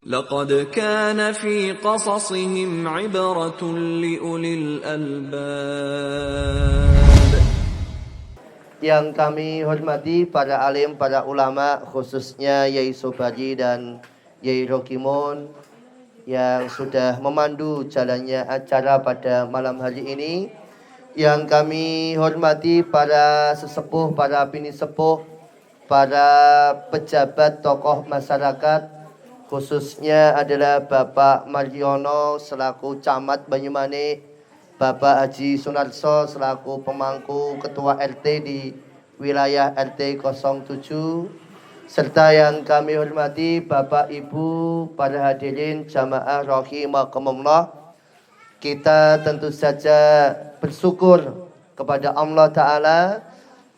لقد كان في قصصهم عبرة لأولي الألباب. Yang kami hormati para alim, para ulama, khususnya Yai Sobari dan Yai Rokimon yang sudah memandu jalannya acara pada malam hari ini. Yang kami hormati para sesepuh, para bini sepuh, para pejabat tokoh masyarakat, khususnya adalah Bapak Mariono selaku Camat Banyumanik, Bapak Haji Sunarso selaku pemangku Ketua RT di wilayah RT 07, serta yang kami hormati Bapak Ibu, para hadirin jamaah rahimakumullah. Kita tentu saja bersyukur kepada Allah Ta'ala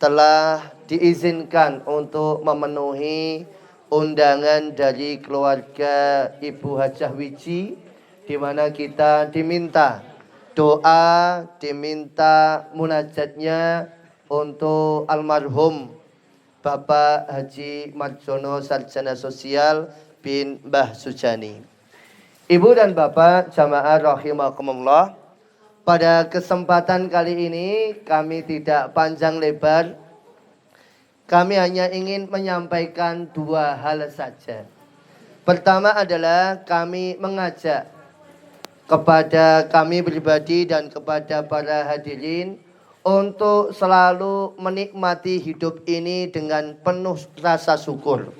telah diizinkan untuk memenuhi undangan dari keluarga Ibu Hajah Wiji, di mana kita diminta doa, diminta munajatnya untuk almarhum Bapak Haji Marjono Sarjana Sosial bin Mbah Sujani. Ibu dan Bapak jamaah rahimakumullah, pada kesempatan kali ini kami tidak panjang lebar. Kami hanya ingin menyampaikan dua hal saja. Pertama adalah kami mengajak kepada kami pribadi dan kepada para hadirin untuk selalu menikmati hidup ini dengan penuh rasa syukur.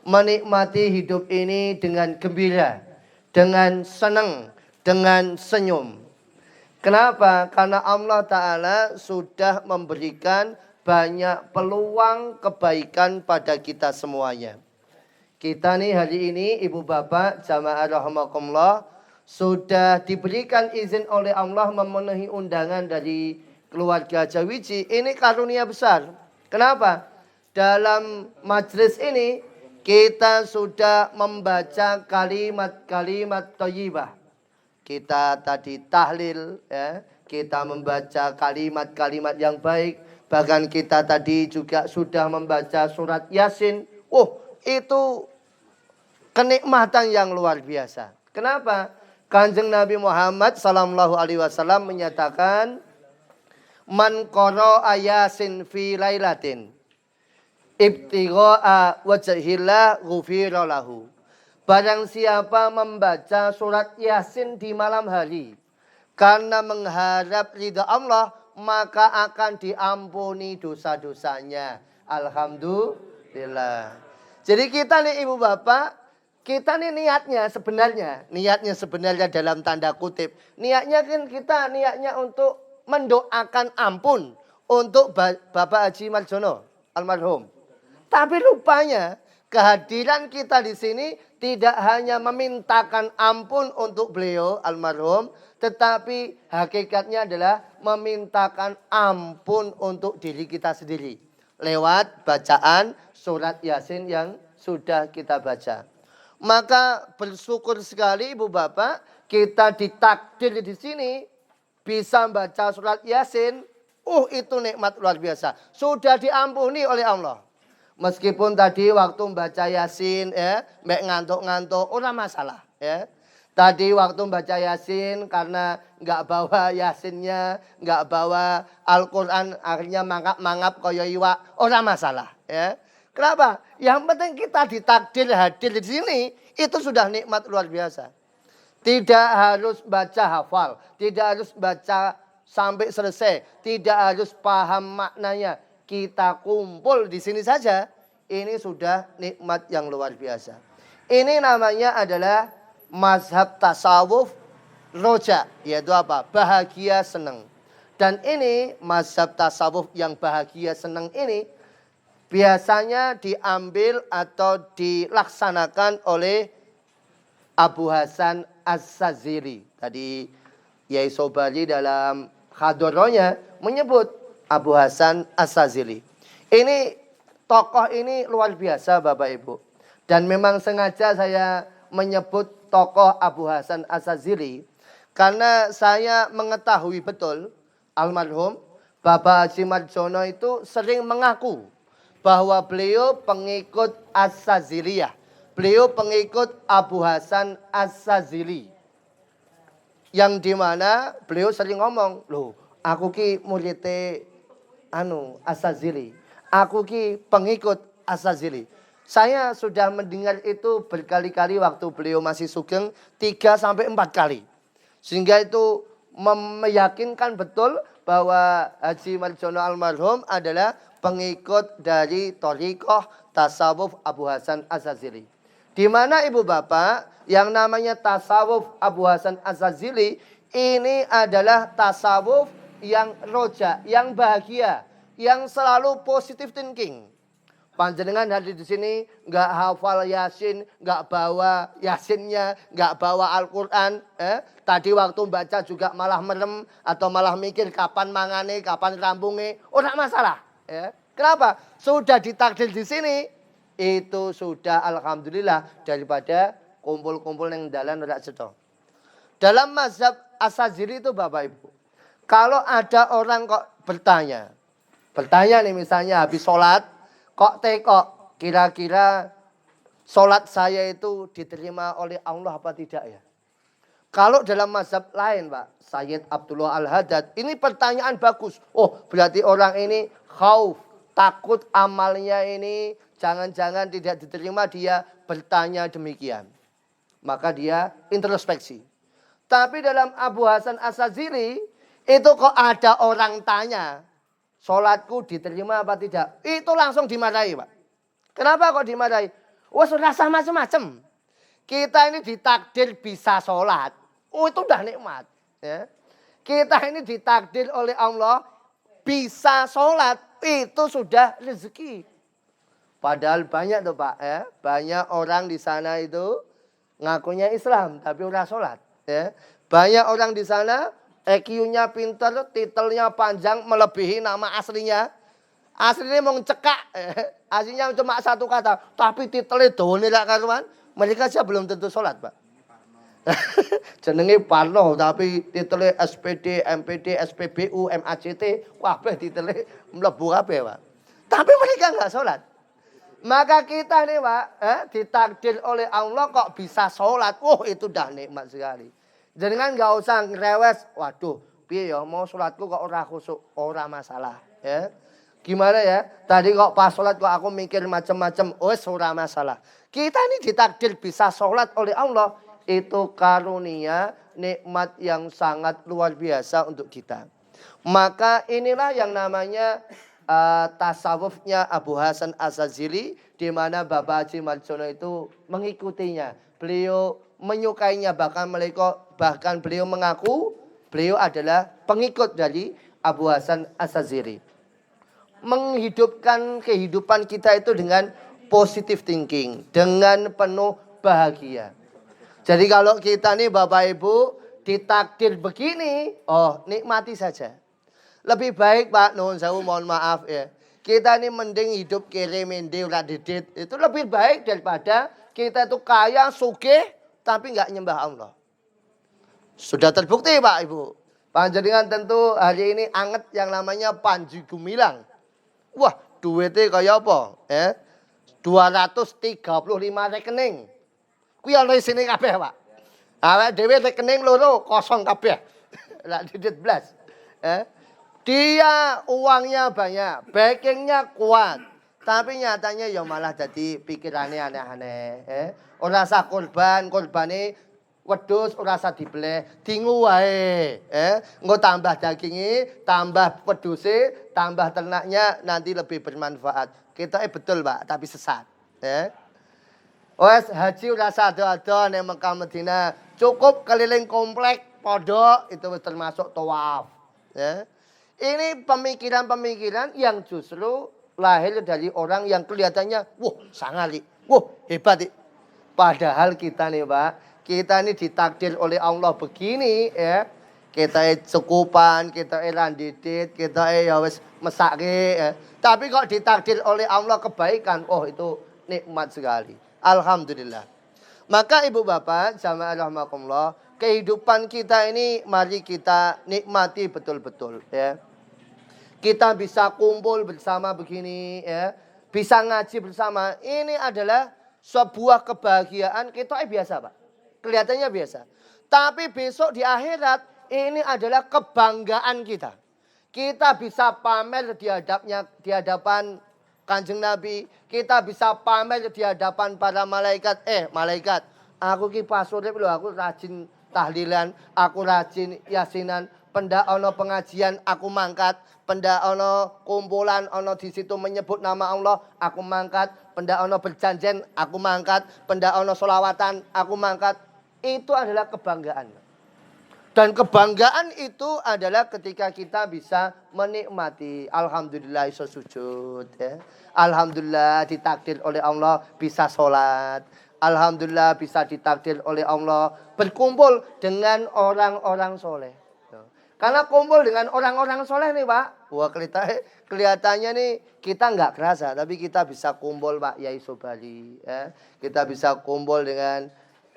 Menikmati hidup ini dengan gembira, dengan senang, dengan senyum. Kenapa? Karena Allah Ta'ala sudah memberikan banyak peluang kebaikan pada kita semuanya. Kita nih hari ini Ibu Bapak jamaah rahimakumullah sudah diberikan izin oleh Allah memenuhi undangan dari keluarga Jawiji. Ini karunia besar. Kenapa? Dalam majelis ini kita sudah membaca kalimat-kalimat thayyibah. Kita tadi tahlil, ya. Kita membaca kalimat-kalimat yang baik. Bahkan kita tadi juga sudah membaca surat Yasin. Itu kenikmatan yang luar biasa. Kenapa? Kanjeng Nabi Muhammad sallallahu alaihi wasallam menyatakan, man qara'a Yasin fi lailatin ibtigha'a wajhillah ghufira lahu. Barang siapa membaca surat Yasin di malam hari karena mengharap ridha Allah, maka akan diampuni dosa-dosanya. Alhamdulillah. Jadi kita nih Ibu Bapak, kita nih niatnya sebenarnya dalam tanda kutip. Niatnya kan kita niatnya untuk mendoakan ampun untuk Bapak Haji Marjono almarhum. Tapi rupanya kehadiran kita di sini tidak hanya memintakan ampun untuk beliau almarhum, tetapi hakikatnya adalah memintakan ampun untuk diri kita sendiri lewat bacaan surat Yasin yang sudah kita baca. Maka bersyukur sekali Ibu Bapak, kita ditakdir di sini bisa baca surat Yasin. Itu nikmat luar biasa. Sudah diampuni oleh Allah. Meskipun tadi waktu baca Yasin mek ngantuk-ngantuk, ora masalah ya. Tadi waktu baca Yasin karena nggak bawa Yasinnya, nggak bawa Al-Qur'an, akhirnya mangap-mangap kaya iwak, ora masalah ya. Kenapa? Yang penting kita ditakdir hadir di sini, itu sudah nikmat luar biasa. Tidak harus baca hafal, tidak harus baca sampai selesai, tidak harus paham maknanya. Kita kumpul di sini saja, ini sudah nikmat yang luar biasa. Ini namanya adalah mazhab tasawuf roja, yaitu apa? Bahagia senang. Dan ini mazhab tasawuf yang bahagia senang ini biasanya diambil atau dilaksanakan oleh Abu Hasan As-Sazili. Tadi Yai Sobari dalam khadoronya menyebut Abu Hasan As-Sazili. Ini tokoh ini luar biasa Bapak Ibu. Dan memang sengaja saya menyebut tokoh Abu Hasan As-Sazili karena saya mengetahui betul almarhum Bapak Haji Marjono itu sering mengaku bahwa beliau pengikut As-Saziliyah. Beliau pengikut Abu Hasan As-Sazili. Yang dimana beliau sering ngomong, loh aku ki muridé As-Sazili. Aku ki pengikut As-Sazili. Saya sudah mendengar itu berkali-kali waktu beliau masih sugeng 3-4 kali. Sehingga itu meyakinkan betul bahwa Haji Marjono almarhum adalah pengikut dari thariqah tasawuf Abu Hasan As-Sazili. Di mana ibu bapak yang namanya tasawuf Abu Hasan As-Sazili ini adalah tasawuf yang roja, yang bahagia, yang selalu positive thinking. Panjenengan hadir di sini nggak hafal Yasin, nggak bawa Yasinnya, nggak bawa Al-Quran. Tadi waktu baca juga malah merem atau malah mikir kapan mangane, kapan rambunge. Oh, nggak masalah. Kenapa? Sudah ditakdir di sini. Itu sudah alhamdulillah daripada kumpul-kumpul yang dalan ora cetha. Dalam mazhab As-Sazili itu Bapak Ibu, kalau ada orang kok bertanya nih misalnya habis sholat, kok tekok kira-kira sholat saya itu diterima oleh Allah apa tidak ya? Kalau dalam mazhab lain Pak, Sayyid Abdullah Al-Haddad, ini pertanyaan bagus. Oh berarti orang ini khauf, takut amalnya ini jangan-jangan tidak diterima, dia bertanya demikian. Maka dia introspeksi. Tapi dalam Abu Hasan As-Sazili, itu kok ada orang tanya, sholatku diterima apa tidak? Itu langsung dimarahi Pak. Kenapa kok dimarahi? Wah sudah sama macam-macam. Kita ini ditakdir bisa sholat. Oh itu udah nikmat. Ya. Kita ini ditakdir oleh Allah bisa sholat. Itu sudah rezeki. Padahal banyak tuh Pak. Ya. Banyak orang di sana itu ngakunya Islam tapi udah sholat. Ya. Banyak orang di sana EQ-nya pinter, titelnya panjang melebihi nama aslinya. Aslinya mau cekak, aslinya cuma satu kata, tapi titelnya done lak karuan. Mereka saja belum tentu sholat, Pak. Jenenge Parno, tapi titelnya SPD, MPD, SPBU, MACT, kabeh titelnya mlebu kabeh, Pak. Tapi mereka enggak sholat. Maka kita nih Pak, ditakdir oleh Allah kok bisa sholat. Itu dah nikmat sekali. Jangan nggak usah ngerewes. Waduh, piye ya mau sholatku kok ora khusuk, ora masalah. Ya. Gimana ya? Tadi kok pas sholat kok aku mikir macam-macam. Ora masalah. Kita ini ditakdir bisa sholat oleh Allah. Itu karunia, nikmat yang sangat luar biasa untuk kita. Maka inilah yang namanya tasawufnya Abu Hasan As-Sazili, di mana Bapak Haji Marjono itu mengikutinya. Beliau menyukainya, bahkan beliau mengaku beliau adalah pengikut dari Abu Hasan As-Sazili. Menghidupkan kehidupan kita itu dengan positive thinking, dengan penuh bahagia. Jadi kalau kita nih Bapak Ibu ditakdir begini, nikmati saja. Lebih baik Pak, nuhun sewu mohon maaf ya. Kita ini mending hidup kere mende ora didit. Itu lebih baik daripada kita itu kaya, sugih tapi enggak nyembah Allah. Sudah terbukti Pak Ibu. Panjenengan tentu hari ini anget yang namanya Panji Gumilang. Wah, duitnya kayak apa? 235 rekening. Kuwi ana isine kabeh, Pak. Awake dhewe rekening loro kosong kabeh. Lah didit blas. Dia uangnya banyak, backingnya kuat. Tapi nyatanya ya malah jadi pikirannya aneh-aneh. Ora usah kurbane wedhus ora usah dibeleh, dingu wae. Engko tambah daginge, tambah wedhuse, tambah ternaknya nanti lebih bermanfaat. Kita betul, Pak, tapi sesat. Wes haji ora usah ado-ado ning Mekah Madinah. Cukup keliling komplek pondok itu termasuk tawaf. Ini pemikiran-pemikiran yang justru lahir dari orang yang kelihatannya sangali, hebat. Padahal kita nih Pak, kita ini ditakdir oleh Allah begini ya. Kita cukupan, kita randidit, kita ya wis mesake ya. Tapi kok ditakdir oleh Allah kebaikan, itu nikmat sekali. Alhamdulillah. Maka Ibu Bapak, jamaah rahimakumullah, kehidupan kita ini mari kita nikmati betul-betul ya. Kita bisa kumpul bersama begini ya, bisa ngaji bersama. Ini adalah sebuah kebahagiaan, kita biasa Pak. Kelihatannya biasa. Tapi besok di akhirat, ini adalah kebanggaan kita. Kita bisa pamer di hadapan Kanjeng Nabi. Kita bisa pamer di hadapan para malaikat. Malaikat, aku ki pas urip lho, aku rajin tahlilan, aku rajin yasinan. Pendak ono pengajian, aku mangkat. Pendak ono kumpulan, ono di situ menyebut nama Allah, aku mangkat. Pendak ono berjanjian, aku mangkat. Pendak ono solawatan, aku mangkat. Itu adalah kebanggaan. Dan kebanggaan itu adalah ketika kita bisa menikmati. Alhamdulillah iso sujud. Ya. Alhamdulillah ditakdir oleh Allah bisa sholat. Alhamdulillah bisa ditakdir oleh Allah berkumpul dengan orang-orang soleh. Karena kumpul dengan orang-orang soleh nih Pak. Wah kelihatannya nih kita nggak kerasa. Tapi kita bisa kumpul Pak Yai Sobali. Ya. Kita bisa kumpul dengan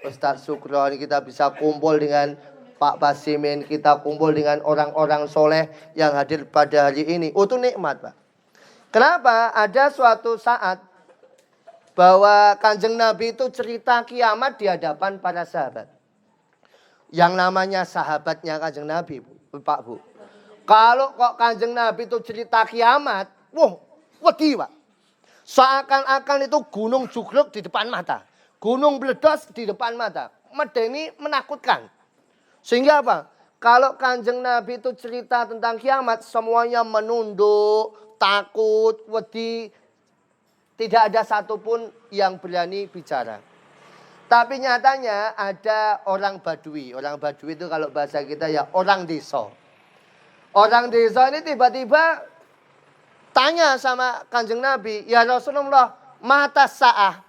Ustadz Sukron. Kita bisa kumpul dengan Pak Basimin. Kita kumpul dengan orang-orang soleh yang hadir pada hari ini. Itu nikmat Pak. Kenapa? Ada suatu saat bahwa Kanjeng Nabi itu cerita kiamat di hadapan para sahabat. Yang namanya sahabatnya Kanjeng Nabi Pak Bu. Kalau kok Kanjeng Nabi itu cerita kiamat, wah, wedi Pak. Seakan-akan itu gunung jugruk di depan mata. Gunung meledos di depan mata. Medeni menakutkan. Sehingga apa? Kalau Kanjeng Nabi itu cerita tentang kiamat, semuanya menunduk, takut, wedi. Tidak ada satupun yang berani bicara. Tapi nyatanya ada orang Badui. Orang Badui itu kalau bahasa kita ya orang desa. Orang desa ini tiba-tiba tanya sama Kanjeng Nabi, ya Rasulullah, mata sa'ah.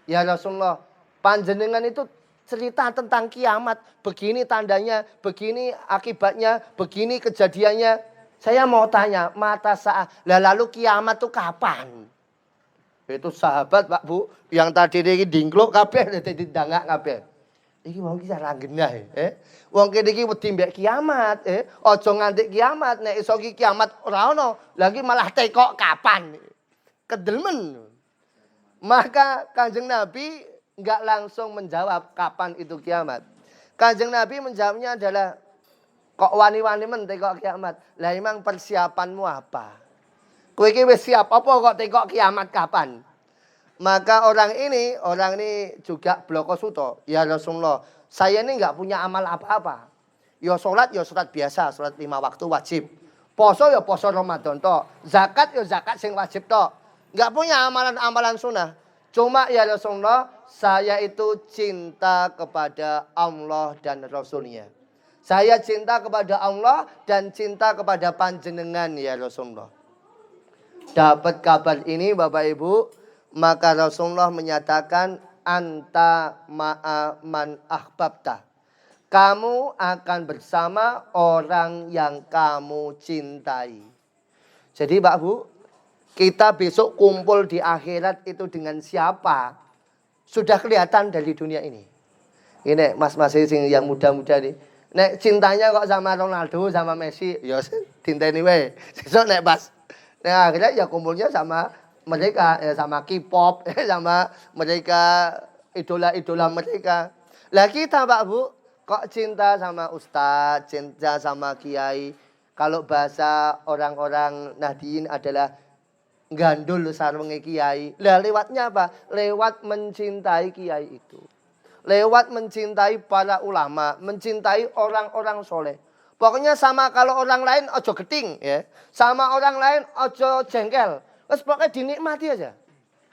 Ya Rasulullah, panjenengan itu cerita tentang kiamat. Begini tandanya, begini akibatnya, begini kejadiannya. Saya mau tanya, mata sa'ah. Lalu kiamat itu kapan? Itu sahabat Pak Bu yang tadi iki dingkluk kabeh dadi ndangak kabeh. Iki wong iki cara genah Wong kene iki wedi mbek kiamat Aja nganti kiamat nek iso iki kiamat ora ono, lagi malah tekok kapan. Kedelmen. Maka Kanjeng Nabi enggak langsung menjawab kapan itu kiamat. Kanjeng Nabi menjawabnya adalah kok wani-wani men tekok kiamat. Lah emang persiapanmu apa? Kowe iki wis siap apa kok tekok kiamat kapan? Maka orang ini juga bloko suto. Ya Rasulullah, saya ini enggak punya amal apa-apa. Ya sholat biasa, sholat 5 waktu wajib. Poso ya poso Ramadan tok. Zakat ya zakat sing wajib tok. Enggak punya amalan-amalan sunnah. Cuma ya Rasulullah, saya itu cinta kepada Allah dan Rasulnya. Saya cinta kepada Allah dan cinta kepada panjenengan ya Rasulullah. Dapat kabar ini Bapak Ibu, maka Rasulullah menyatakan anta ma'a man ahbabta. Kamu akan bersama orang yang kamu cintai. Jadi Pak Bu, kita besok kumpul di akhirat itu dengan siapa? Sudah kelihatan dari dunia ini. Ini mas-mas yang muda-muda nih. Nek cintanya kok sama Ronaldo, sama Messi, ya dinteni wae. Sesuk nek pas nah, akhirnya ya kumpulnya sama mereka, ya sama K-pop, sama mereka, idola-idola mereka. Lah kita Pak Bu, kok cinta sama ustadz, cinta sama kiai. Kalau bahasa orang-orang Nahdien adalah gandul sarwenge kiai. Lah lewatnya apa? Lewat mencintai kiai itu. Lewat mencintai para ulama, mencintai orang-orang soleh. Pokoknya sama kalau orang lain ojo geting ya. Sama orang lain ojo jengkel. Terus pokoknya dinikmati aja.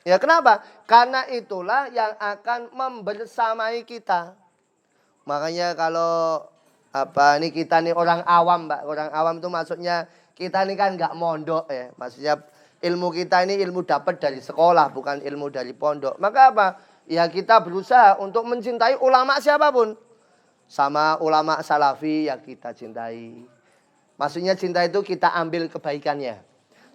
Ya kenapa? Karena itulah yang akan membersamai kita. Makanya kalau ini kita nih orang awam Mbak. Orang awam itu maksudnya kita nih kan nggak mondok ya. Maksudnya ilmu kita ini ilmu dapat dari sekolah, bukan ilmu dari pondok. Maka apa? Ya kita berusaha untuk mencintai ulama siapapun. Sama ulama salafi yang kita cintai. Maksudnya cinta itu kita ambil kebaikannya.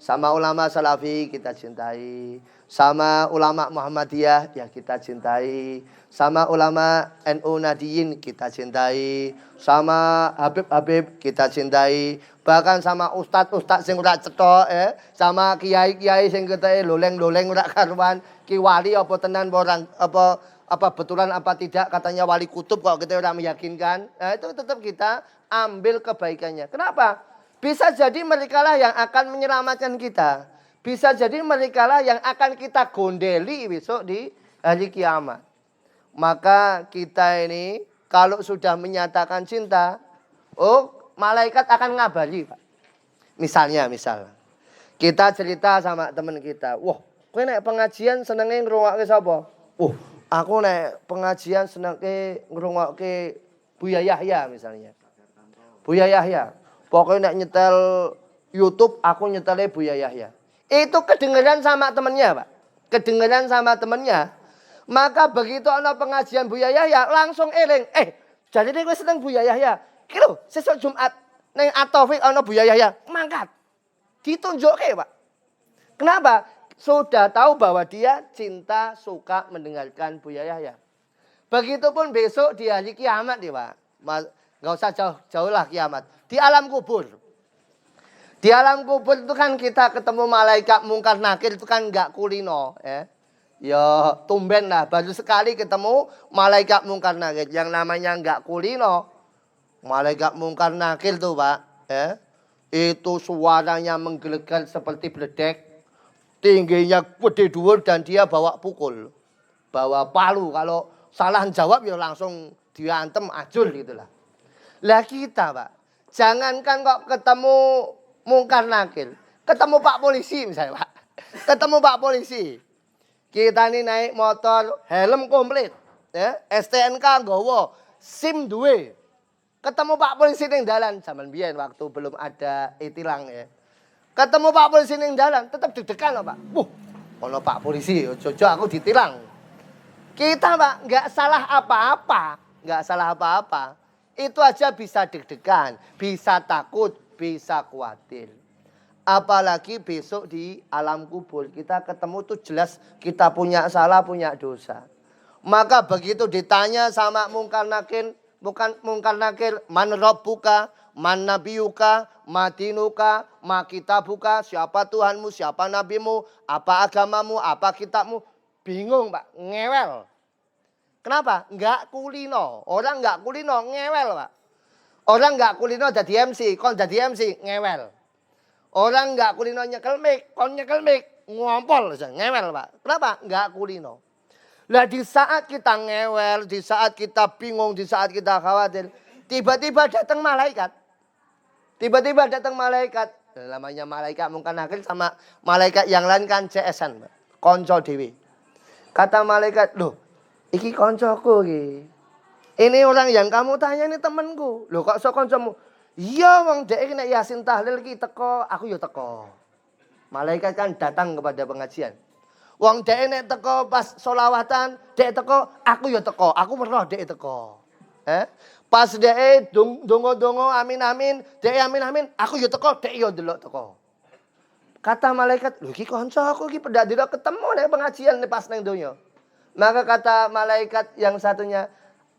Sama ulama Salafi kita cintai. Sama ulama Muhammadiyah ya kita cintai. Sama ulama NU Nahdiyin kita cintai. Sama Habib-habib kita cintai. Bahkan sama ustaz-ustaz sing ora cethok sama kiai-kiai sing ketoke loleng-loleng ora karuan, ki wali apa tenan orang apa betulan apa tidak katanya wali kutub kok kita ora meyakinkan. Nah, itu tetap kita ambil kebaikannya. Kenapa? Bisa jadi merekalah yang akan menyelamatkan kita. Bisa jadi merekalah yang akan kita gondeli besok di hari kiamat. Maka kita ini kalau sudah menyatakan cinta, malaikat akan ngabari, Pak. Misal kita cerita sama teman kita, wah, kowe nek pengajian senenge ngrungokke sapa? Aku nek pengajian senenge ngrungokke Buya Yahya misalnya. Buya Yahya. Pokoknya nek nyetel YouTube, aku nyetelnya Buya Yahya. Itu kedengeran sama temennya, Pak. Kedengeran sama temennya. Maka begitu ana pengajian Buya Yahya, langsung eling. Jadi gue seneng Buya Yahya. Kilo, sesuk Jumat, neng At-Taufik ana Buya Yahya. Mangkat. Ditunjukke, Pak. Kenapa? Sudah tahu bahwa dia cinta, suka mendengarkan Buya Yahya. Begitupun besok di hari kiamat nih, Pak. Nggak usah jauh lah kiamat. Di alam kubur. Di alam kubur itu kan kita ketemu malaikat mungkar nakir itu kan nggak kulino. Ya tumben lah. Baru sekali ketemu malaikat mungkar nakir. Yang namanya nggak kulino. Malaikat mungkar nakir tuh, Pak. Itu suaranya menggelegar seperti bledek. Tingginya gede dhuwur dan dia bawa pukul. Bawa palu. Kalau salah jawab ya langsung diantem ajur gitulah. Lah kita, Pak, jangankan kok ketemu mungkar nakir, ketemu Pak Polisi misalnya, Pak. Ketemu Pak Polisi. Kita ini naik motor, helm komplit, STNK nggawa, SIM duwe. Ketemu Pak Polisi ning dalan zaman biyen waktu belum ada e-tilang ya. Ketemu Pak Polisi ning dalan, tetap deg-degan loh, Pak. Ono Pak Polisi, jojo aku ditilang. Kita, Pak, nggak salah apa-apa. Itu aja bisa deg-degan, bisa takut, bisa khawatir. Apalagi besok di alam kubur kita ketemu tuh jelas kita punya salah, punya dosa. Maka begitu ditanya sama mungkar nakir, man rabbuka, man nabiyuka, ma dinuka, ma kitabuka, siapa Tuhanmu, siapa nabimu, apa agamamu, apa kitabmu. Bingung, Pak, ngewel. Kenapa? Enggak kulino. Orang enggak kulino, ngewel, Pak. Orang enggak kulino jadi MC, kon jadi MC, ngewel. Orang enggak kulino nyekel mic, kon nyekel mic, ngompol, ngewel, Pak. Kenapa? Enggak kulino. Lah di saat kita ngewel, di saat kita bingung, di saat kita khawatir, tiba-tiba datang malaikat. Namanya malaikat mungkin nakir sama malaikat yang lain kan CS-an, Pak. Konco dewi. Kata malaikat, loh, iki koncoku iki. Ini orang yang kamu tanya ini temenku. Loh kok sok koncomu? Iya wong dek iki nek Yasin tahlil iki teko, aku yo teko. Malaikat kan datang kepada pengajian. Wong dek nek teko pas sholawatan, dek teko, aku yo teko. Aku weruh dek teko. Pas dek dongo-dongo amin-amin, dek amin-amin, aku yo teko, dek yo delok teko. Kata malaikat, lho iki koncoku iki pedak dina ketemu nek pengajian pas ning donya. Maka kata malaikat yang satunya,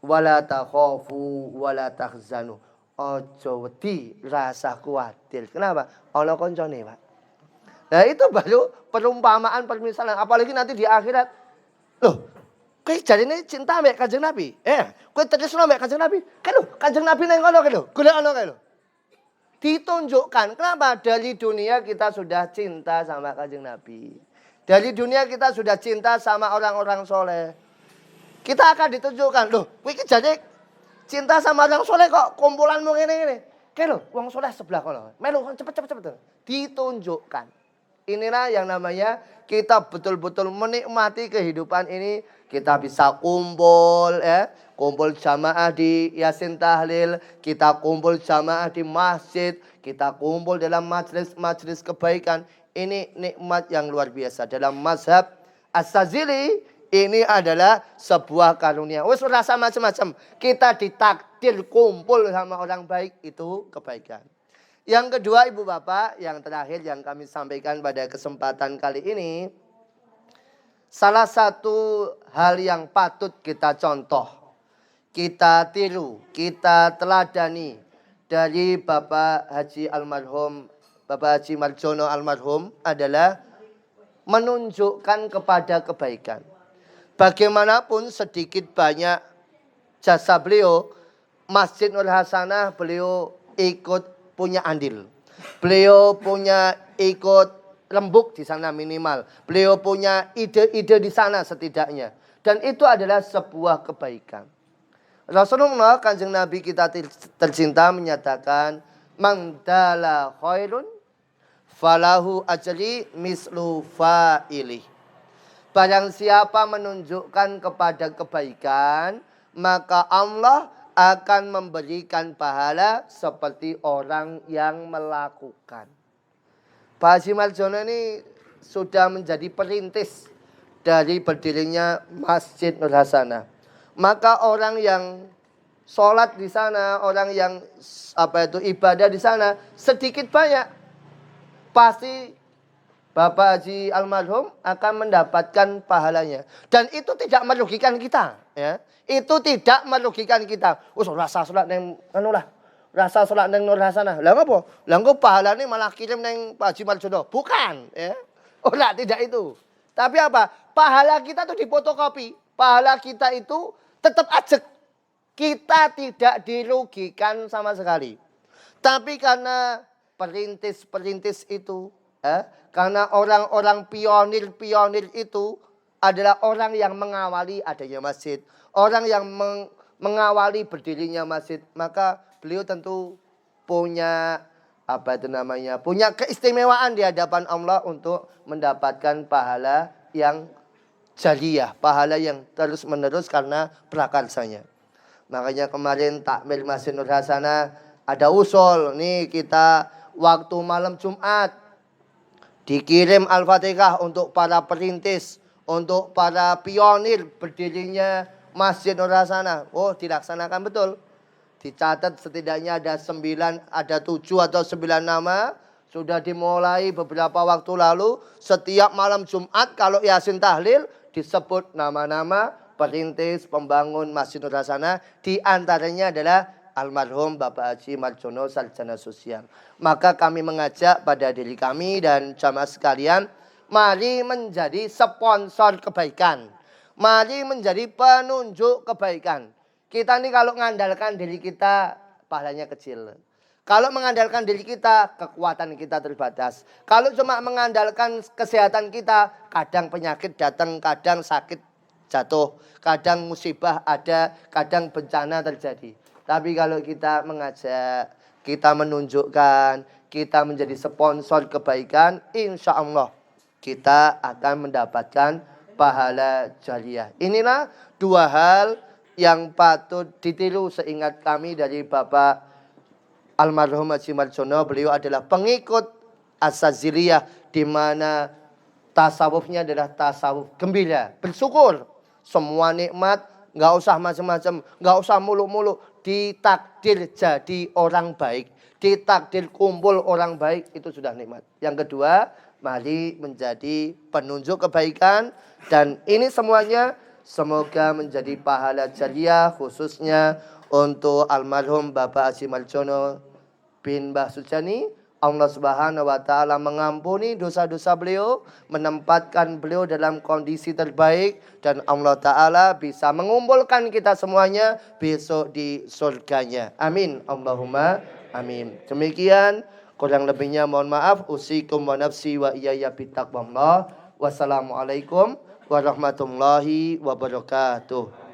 wala takhafu wala tahzanu. Ojo wedi, rasa kuatir. Kenapa? Ana koncone, Pak. Nah, itu baru perumpamaan permisalan. Apalagi nanti di akhirat. Loh, kowe jarine cinta mek Kanjeng Nabi. Kowe tresno mek Kanjeng Nabi. Kan lho, Kanjeng Nabi nang kono kan lho. Golek ana kae lho. Ditunjukkan. Kenapa? Dari dunia kita sudah cinta sama Kanjeng Nabi. Dari dunia kita sudah cinta sama orang-orang soleh. Kita akan ditunjukkan. Loh, kowe iki jane cinta sama orang soleh kok kumpulanmu ngene-ngene. Kae lho, wong soleh sebelah kono. Melu cepet-cepet. Ditunjukkan. Inilah yang namanya kita betul-betul menikmati kehidupan ini. Kita bisa kumpul kumpul jamaah di Yasin Tahlil, kita kumpul jamaah di masjid, kita kumpul dalam majelis-majelis kebaikan. Ini nikmat yang luar biasa. Dalam mazhab As-Sazili ini adalah sebuah karunia. Wes rasa macam-macam. Kita ditakdir kumpul sama orang baik itu kebaikan. Yang kedua Ibu Bapak, yang terakhir yang kami sampaikan pada kesempatan kali ini, salah satu hal yang patut kita contoh, kita tiru, kita teladani dari Bapak Haji almarhum, Bapak Haji Marjono almarhum adalah menunjukkan kepada kebaikan. Bagaimanapun sedikit banyak jasa beliau, Masjid Nur Hasanah beliau ikut punya andil. Beliau punya ikut rembuk di sana minimal. Beliau punya ide-ide di sana setidaknya. Dan itu adalah sebuah kebaikan. Rasulullah Kanjeng Nabi kita tercinta menyatakan, "Man dala khairun falahu ajri mislu fa'ilih." Barang siapa menunjukkan kepada kebaikan, maka Allah akan memberikan pahala seperti orang yang melakukan. Pak Haji Marjono ini sudah menjadi perintis dari berdirinya Masjid Nur Hasanah. Maka orang yang sholat di sana, orang yang ibadah di sana sedikit banyak, pasti Bapak Haji almarhum akan mendapatkan pahalanya. Dan itu tidak merugikan kita, ya. Itu tidak merugikan kita. Rasa sholat neng rasa sholat neng Nur Hasanah. Lah ngopo? Lah engko pahalane malah kirim neng Pak Haji Marjono. Bukan, ya. Tidak itu. Tapi apa? Pahala kita tuh difotokopi. Pahala kita itu tetap ajek. Kita tidak dirugikan sama sekali. Tapi karena perintis-perintis itu, karena orang-orang pionir-pionir itu adalah orang yang mengawali adanya masjid. Orang yang mengawali berdirinya masjid. Maka beliau tentu punya punya keistimewaan di hadapan Allah untuk mendapatkan pahala yang jariyah. Pahala yang terus menerus karena prakarsanya. Makanya kemarin takmir Masjid Nur Hasanah ada usul. Nih kita waktu malam Jumat dikirim Al-Fatihah untuk para perintis, untuk para pionir berdirinya Masjid Nur Hasanah. Dilaksanakan betul. Dicatat setidaknya ada 7 atau 9 nama. Sudah dimulai beberapa waktu lalu. Setiap malam Jumat kalau Yasin Tahlil disebut nama-nama perintis pembangun Masjid Nur Hasanah. Di antaranya adalah almarhum Bapak Haji Marjono Sarjana Sosial. Maka kami mengajak pada diri kami dan jamaah sekalian, mari menjadi sponsor kebaikan. Mari menjadi penunjuk kebaikan. Kita ini kalau mengandalkan diri kita, pahalanya kecil. Kalau mengandalkan diri kita, kekuatan kita terbatas. Kalau cuma mengandalkan kesehatan kita, kadang penyakit datang, kadang sakit jatuh, kadang musibah ada, kadang bencana terjadi. Tapi kalau kita mengajak, kita menunjukkan, kita menjadi sponsor kebaikan, insya Allah kita akan mendapatkan pahala jariyah. Inilah 2 hal yang patut ditiru seingat kami dari Bapak almarhum Haji Marjono. Beliau adalah pengikut As-Saziliyah, di mana tasawufnya adalah tasawuf gembira, bersyukur. Semua nikmat, nggak usah macam-macam, nggak usah muluk-muluk. Ditakdir jadi orang baik, ditakdir kumpul orang baik, itu sudah nikmat. Yang kedua, mari menjadi penunjuk kebaikan. Dan ini semuanya semoga menjadi pahala jariyah, khususnya untuk almarhum Bapak Haji Marjono bin Mbah Sujani. Allah Subhanahu wa Ta'ala mengampuni dosa-dosa beliau, menempatkan beliau dalam kondisi terbaik, dan Allah Ta'ala bisa mengumpulkan kita semuanya besok di surganya. Amin. Allahumma amin. Demikian, kurang lebihnya mohon maaf. Usikum wa nafsi wa iyaya bittaqwallah. Wassalamualaikum warahmatullahi wabarakatuh.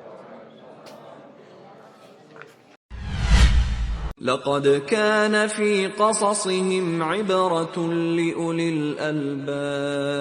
لقد كان في قصصهم عبرة لأولي الألباب